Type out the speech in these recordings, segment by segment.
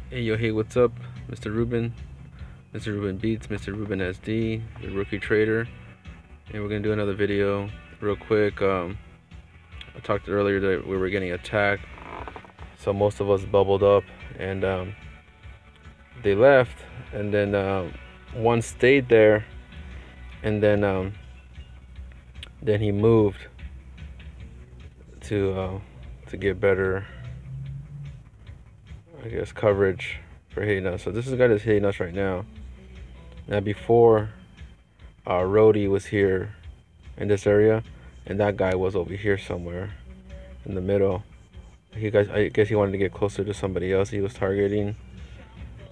Hey yo, hey, what's up? Mr. Ruben, Mr. Ruben Beats, Mr. Ruben SD, the rookie trader, and we're gonna do another video real quick. I talked earlier that we were getting attacked, so most of us bubbled up and they left, and then one stayed there, and then he moved to get better, I guess, coverage for hitting us. So this is the guy that's hitting us right now. Now before, Rhodey was here in this area, and that guy was over here somewhere in the middle. I guess he wanted to get closer to somebody else he was targeting,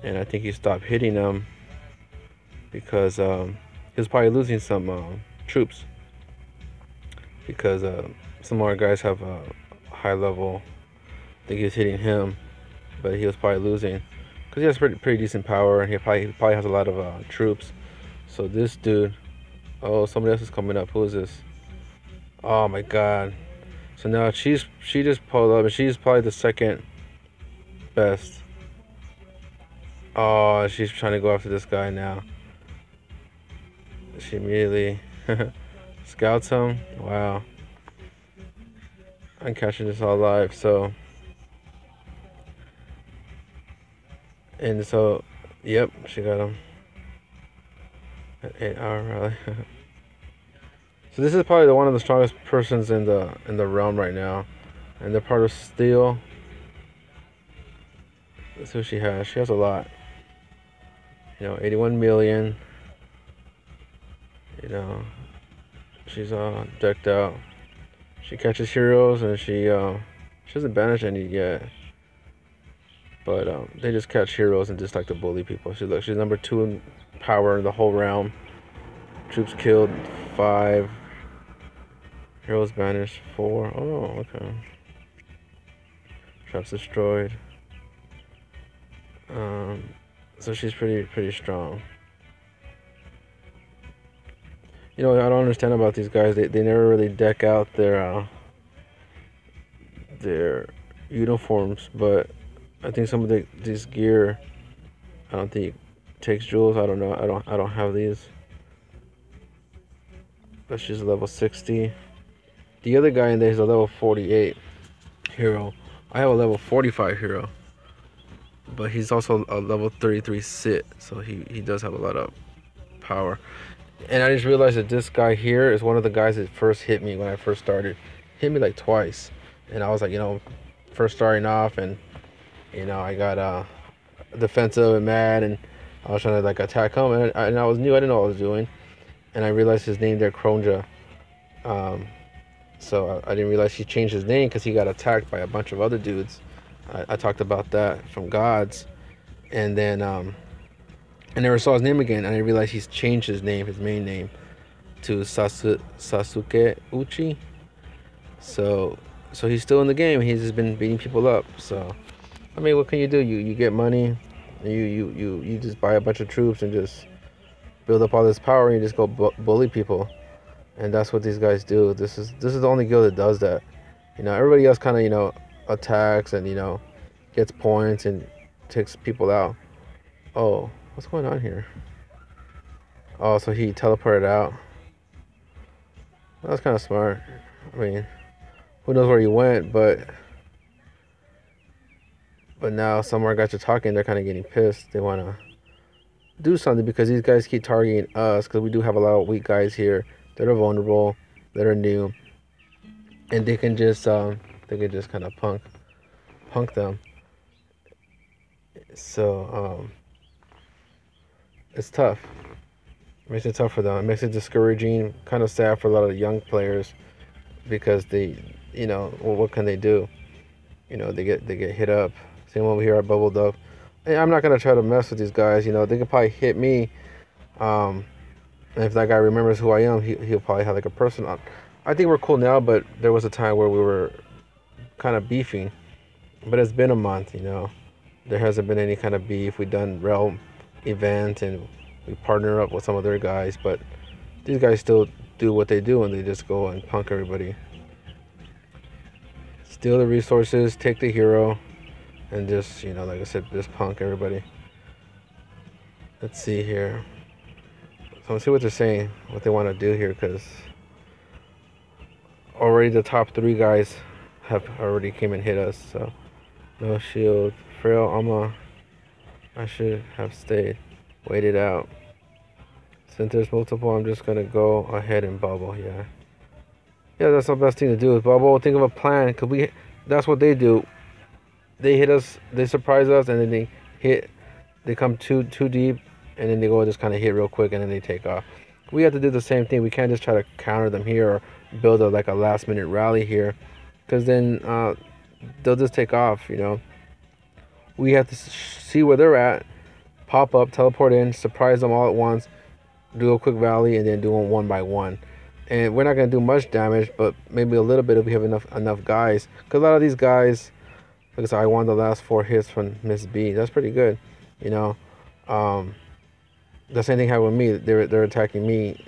and I think he stopped hitting them because he was probably losing some troops, because some more guys have a high level. I think he was hitting him, but he was probably losing because he has pretty decent power, and he probably has a lot of troops. So this dude, oh, somebody else is coming up. Who is this? Oh my God! So now she just pulled up, and she's probably the second best. Oh, she's trying to go after this guy now. She immediately scouts him. Wow. I'm catching this all live. So yep, she got him at 8-hour rally. So this is probably one of the strongest persons in the realm right now, and they're part of Steel. That's who she has. She has a lot. 81 million. She's decked out. She catches heroes, and she doesn't banish any yet. But they just catch heroes and just like to bully people. She's number 2 in power in the whole realm. Troops killed 5. Heroes banished 4. Oh, okay. Traps destroyed. So she's pretty strong. I don't understand about these guys. They never really deck out their uniforms, but I think some of this gear, I don't think it takes jewels. I don't know. I don't have these. But she's level 60. The other guy in there is a level 48 hero. I have a level 45 hero, but he's also a level 33 sit, so he does have a lot of power. And I just realized that this guy here is one of the guys that first hit me when I first started. Hit me like twice, and I was like, first starting off, and I got defensive and mad, and I was trying to like attack him, and I was new. I didn't know what I was doing, and I realized his name there, Kronja. So I didn't realize he changed his name because he got attacked by a bunch of other dudes. I talked about that from Gods, and then I never saw his name again, and I realized he's changed his name, his main name, to Sasuke Uchi. So he's still in the game. He's just been beating people up. So I mean, what can you do? You get money, and you just buy a bunch of troops and just build up all this power, and you just go bully people. And that's what these guys do. This is the only guild that does that. Everybody else kind of attacks and gets points and takes people out. Oh, what's going on here? Oh, so he teleported out. That's kind of smart. I mean, who knows where he went, but now somewhere guys are talking. They're kind of getting pissed. They want to do something because these guys keep targeting us, because we do have a lot of weak guys here that are vulnerable, that are new, and they can just kind of punk them. So it's tough. It makes it tough for them. It makes it discouraging, kind of sad for a lot of young players, because they, well, what can they do? They get hit up. Same over here, I bubbled up. And I'm not gonna try to mess with these guys. They could probably hit me. And if that guy remembers who I am, he'll probably have like a person on. I think we're cool now, but there was a time where we were kind of beefing. But it's been a month, There hasn't been any kind of beef. We've done realm event, and we partner up with some of their guys, but these guys still do what they do, and they just go and punk everybody. Steal the resources, take the hero, and just, like I said, just punk everybody. Let's see here. So let's see what they're saying, what they want to do here, because already the top 3 guys have already came and hit us. So no shield, frail, I should have stayed, waited out. Since there's multiple, I'm just gonna go ahead and bubble. Yeah, that's the best thing to do is bubble. Think of a plan, because that's what they do. They hit us, they surprise us, and then they come too deep, and then they go just kind of hit real quick, and then they take off. We have to do the same thing. We can't just try to counter them here or build a last minute rally here, because then they'll just take off. We have to see where they're at, pop up, teleport in, surprise them all at once, do a quick rally, and then do them one by one. And we're not going to do much damage, but maybe a little bit if we have enough guys. Because a lot of these guys, like I said, I won the last 4 hits from Miss B. That's pretty good. The same thing happened with me. They're attacking me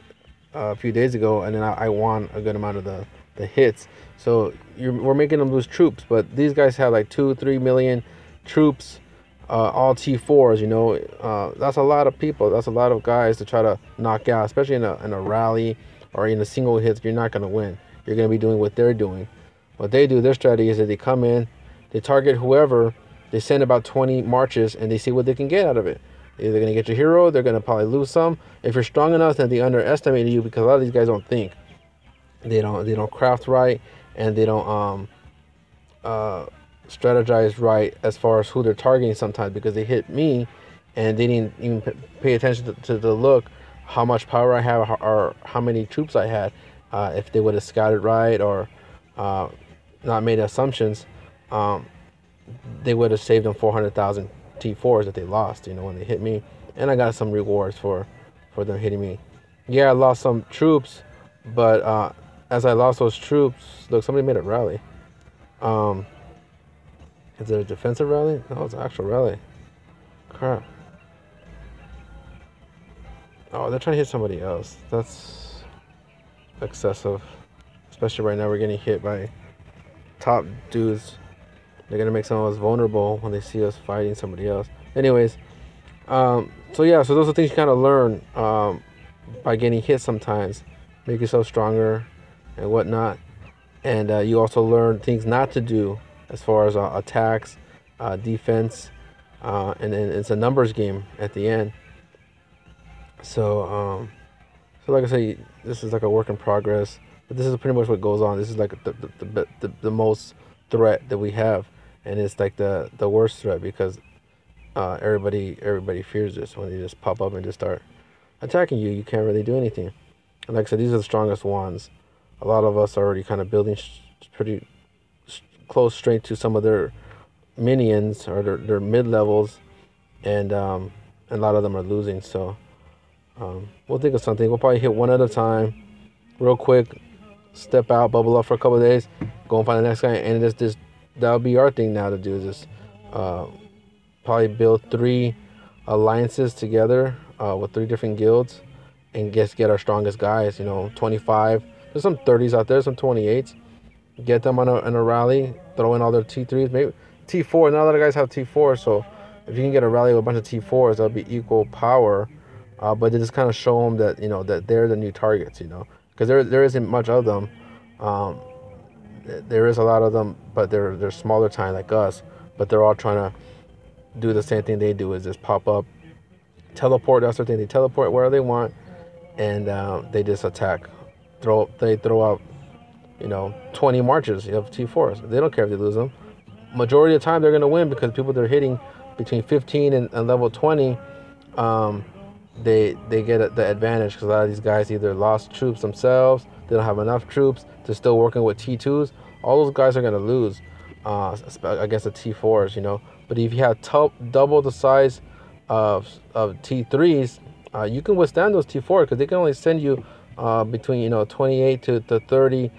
a few days ago, and then I won a good amount of the hits. So we're making them lose troops, but these guys have 2-3 million troops, all T4s. That's a lot of people. That's a lot of guys to try to knock out, especially in a rally or in a single hit. You're not going to win. You're going to be doing what they're doing. What they do, their strategy is that they come in, they target whoever, they send about 20 marches, and they see what they can get out of it. They're going to get your hero, they're going to probably lose some. If you're strong enough, then they underestimate you, because a lot of these guys don't think. They don't craft right, and they don't strategize right as far as who they're targeting sometimes, because they hit me and they didn't even pay attention to the look, how much power I have or how many troops I had. If they would have scouted right or not made assumptions, they would have saved them 400,000 T4s that they lost, when they hit me. And I got some rewards for them hitting me. Yeah, I lost some troops, but as I lost those troops, look, somebody made a rally. Is it a defensive rally? No, it's an actual rally. Crap. Oh, they're trying to hit somebody else. That's excessive. Especially right now, we're getting hit by top dudes. They're going to make some of us vulnerable when they see us fighting somebody else. Anyways, so those are things you kind of learn by getting hit sometimes. Make yourself stronger and whatnot. And you also learn things not to do as far as attacks, defense, and then it's a numbers game at the end. So like I say, this is like a work in progress, but this is pretty much what goes on. This is like the most threat that we have, and it's like the worst threat, because everybody fears this. When they just pop up and just start attacking you, you can't really do anything. And like I said, these are the strongest ones. A lot of us are already kind of building pretty close strength to some of their minions or their mid-levels, and a lot of them are losing. So we'll think of something. We'll probably hit one at a time real quick, step out, bubble up for a couple of days, go and find the next guy, and that'll be our thing now to do, is just probably build 3 alliances together with 3 different guilds, and get our strongest guys. 25. There's some 30s out there, some 28s. Get them on a rally, throw in all their T3s, maybe T4. Not a lot of guys have T4, so if you can get a rally with a bunch of T4s, that'll be equal power. But they just kind of show them that that they're the new targets, because there isn't much of them. There is a lot of them, but they're smaller time like us. But they're all trying to do the same thing they do, is just pop up, teleport. That's their thing. They teleport wherever they want, and they just attack. They throw out 20 marches of T4s. They don't care if they lose them. Majority of the time, they're going to win, because people they're hitting between 15 and level 20, they get the advantage, because a lot of these guys either lost troops themselves, they don't have enough troops, they're still working with T2s. All those guys are going to lose against the T4s, But if you have double the size of T3s, you can withstand those T4s, because they can only send you between 28 to 30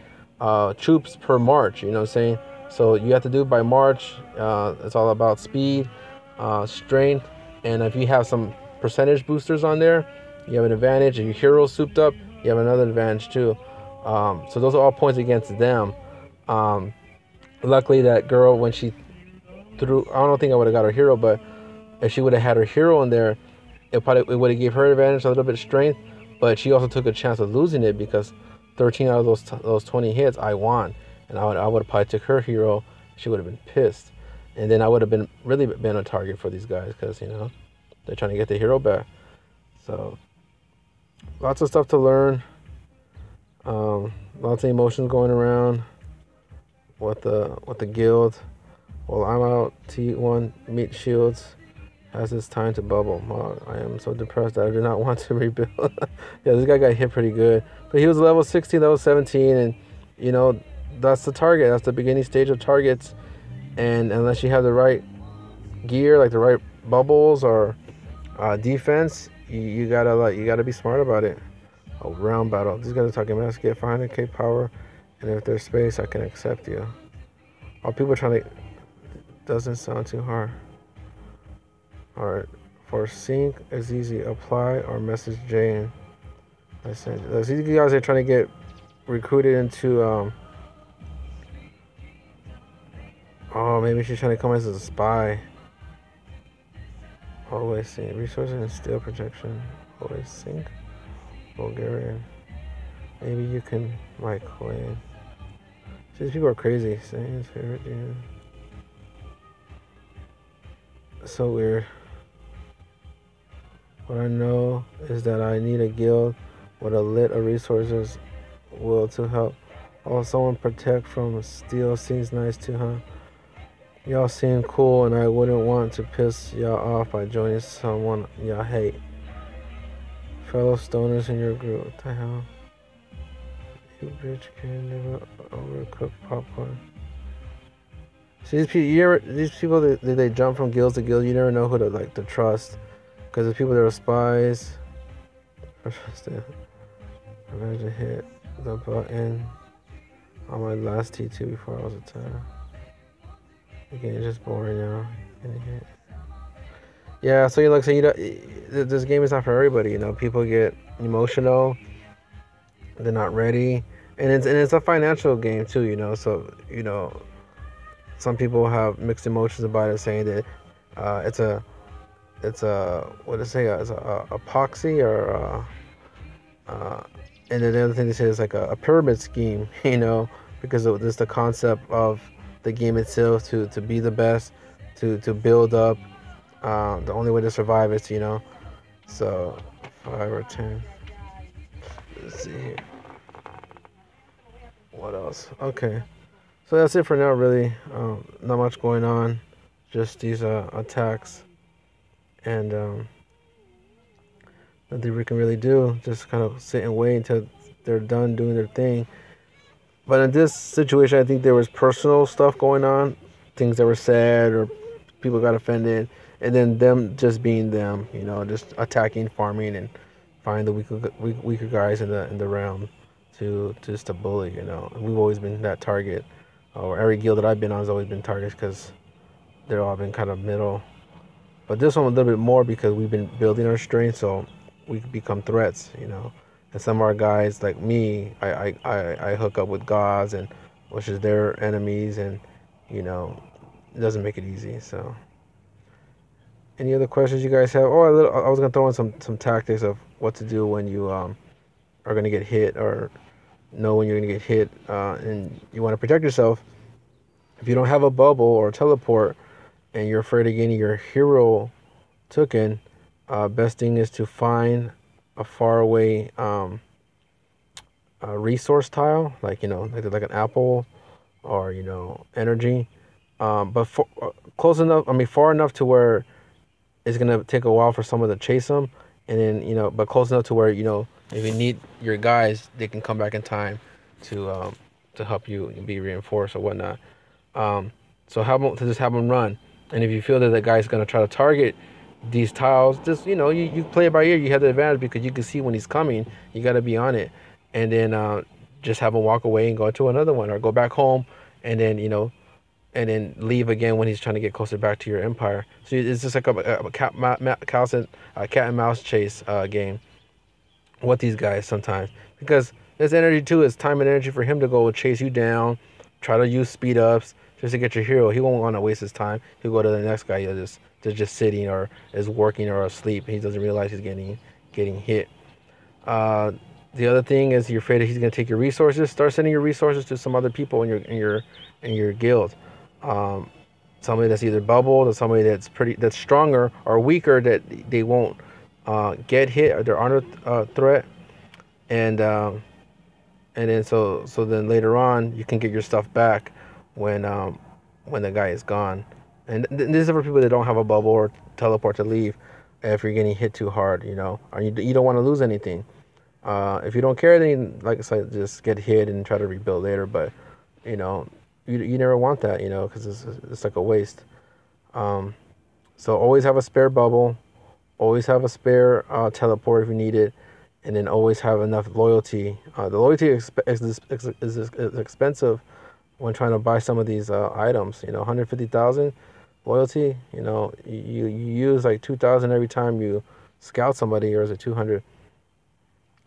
troops per march. You know what I'm saying? So you have to do it by march. It's all about speed, strength, and if you have some percentage boosters on there, you have an advantage. If your hero's souped up, you have another advantage too. So those are all points against them. Luckily, that girl, when she through. I don't think I would have got her hero, but if she would have had her hero in there, it would have gave her advantage, a little bit of strength. But she also took a chance of losing it because 13 out of those 20 hits I won, and I would have probably took her hero. She would have been pissed, and then I would have been really been a target for these guys because they're trying to get the hero back. So lots of stuff to learn. Lots of emotions going around with the guild. Well, I'm out. T1 Meat Shields has its time to bubble. Wow, I am so depressed that I do not want to rebuild. Yeah, this guy got hit pretty good, but he was level 16, level 17, and that's the target. That's the beginning stage of targets. And unless you have the right gear, like the right bubbles or defense, you gotta be smart about it. A round battle. These guys are talking about get 500k power, and if there's space, I can accept you. All people trying to. Doesn't sound too hard. Alright. For sync, it's easy. Apply or message Jane. I sent you. These guys are trying to get recruited into. Oh, maybe she's trying to come as a spy. Always sync. Resources and steel protection. Always sync. Bulgarian. Maybe you can microwave. These people are crazy. Saying his favorite game. So weird. What I know is that I need a guild with a lit of resources will to help. Oh, someone protect from steel seems nice too, huh? Y'all seem cool, and I wouldn't want to piss y'all off by joining someone y'all hate. Fellow stoners in your group. What the hell? You bitch can never overcook popcorn. See, these people, they jump from guilds to guild. You never know who to trust, because the people that are spies. Imagine hit the button on my last T2 before I was attacked. Okay, it's just boring now. Yeah, so this game is not for everybody. People get emotional. They're not ready, and it's a financial game too. So some people have mixed emotions about it, saying that it's a what to say? It's a epoxy or and then the other thing they say is like a pyramid scheme. Because of this the concept of the game itself to be the best, to build up. The only way to survive is so 5 or 10. Let's see here. What else? Okay. So that's it for now, really. Not much going on. Just these attacks. And nothing we can really do. Just kind of sit and wait until they're done doing their thing. But in this situation, I think there was personal stuff going on. Things that were said or people got offended. And then them just being them, just attacking, farming, and finding the weaker guys in the realm to bully. We've always been that target. Or every guild that I've been on has always been targets because they've all been kind of middle. But this one a little bit more because we've been building our strength, so we become threats. And some of our guys, like me, I hook up with gods, and which is their enemies, and it doesn't make it easy. So. Any other questions you guys have? Oh, I was gonna throw in some tactics of what to do when you are gonna get hit, or know when you're gonna get hit, and you want to protect yourself. If you don't have a bubble or teleport, and you're afraid of getting your hero taken, best thing is to find a faraway resource tile, like like an apple, or energy, but close enough. Far enough to where it's gonna take a while for someone to chase them, and then but close enough to where if you need your guys, they can come back in time to help you be reinforced or whatnot. So just have them run, and if you feel that the guy's gonna try to target these tiles, just you play it by ear. You have the advantage because you can see when he's coming. You got to be on it, and then just have him walk away and go to another one, or go back home, and then and then leave again when he's trying to get closer back to your empire. So it's just like a cat and mouse chase game with these guys sometimes, because there's energy too. It's time and energy for him to go chase you down, try to use speed ups, just to get your hero. He won't want to waste his time. He'll go to the next guy. He'll just they're just sitting or is working or asleep. He doesn't realize he's getting hit. Uh, the other thing is you're afraid that he's gonna take your resources. Start sending your resources to some other people in your guild. Um, Somebody that's either bubbled or somebody that's stronger or weaker that they won't get hit or they're under threat. And and then so then later on you can get your stuff back when the guy is gone. And this is for people that don't have a bubble or teleport to leave if you're getting hit too hard, or you don't want to lose anything. If you don't care, then like I said, just get hit and try to rebuild later. But you know, you never want that, because it's like a waste. So always have a spare bubble, always have a spare teleport if you need it, and then always have enough loyalty. The loyalty is expensive when trying to buy some of these items. 150,000 loyalty. You use like 2,000 every time you scout somebody, or is it 200?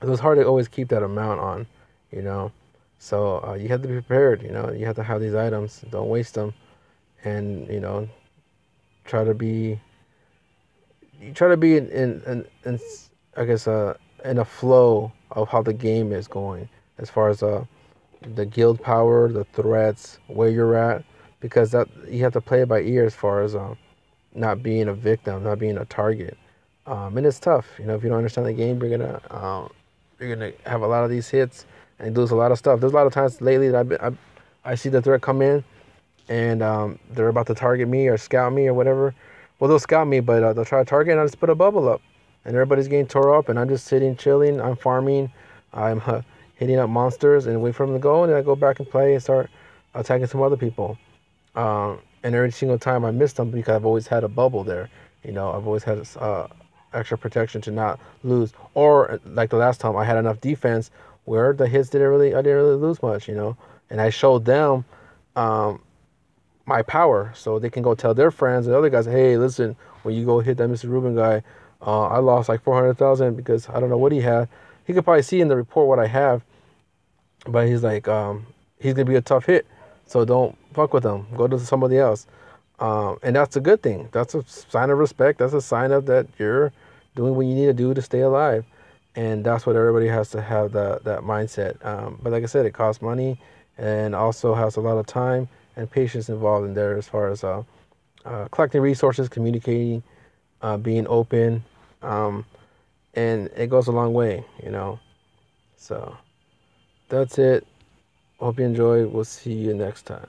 So it's hard to always keep that amount on, So you have to be prepared. You have to have these items. Don't waste them, and try to be in I guess in a flow of how the game is going, as far as the guild power, the threats, where you're at, because that you have to play it by ear as far as not being a victim, not being a target, and it's tough. If you don't understand the game, you're gonna have a lot of these hits and lose a lot of stuff. There's a lot of times lately that I see the threat come in, and they're about to target me or scout me or whatever. Well, they'll scout me, but they'll try to target, and I just put a bubble up, and everybody's getting tore up, and I'm just sitting, chilling. I'm farming. I'm hitting up monsters and wait for them to go, and then I go back and play and start attacking some other people. And every single time I miss them because I've always had a bubble there. I've always had extra protection to not lose. Or like the last time, I had enough defense where the hits I didn't really lose much. And I showed them my power, so they can go tell their friends and other guys, hey, listen, when you go hit that Mr. Ruben guy, I lost like 400,000 because I don't know what he had. He could probably see in the report what I have, but he's like, he's gonna be a tough hit, so don't fuck with him. Go to somebody else, and that's a good thing. That's a sign of respect. That's a sign of that you're doing what you need to do to stay alive, and that's what everybody has to have that mindset. But like I said, it costs money, and also has a lot of time and patience involved in there as far as collecting resources, communicating, being open, and it goes a long way, So that's it. Hope you enjoy. We'll see you next time.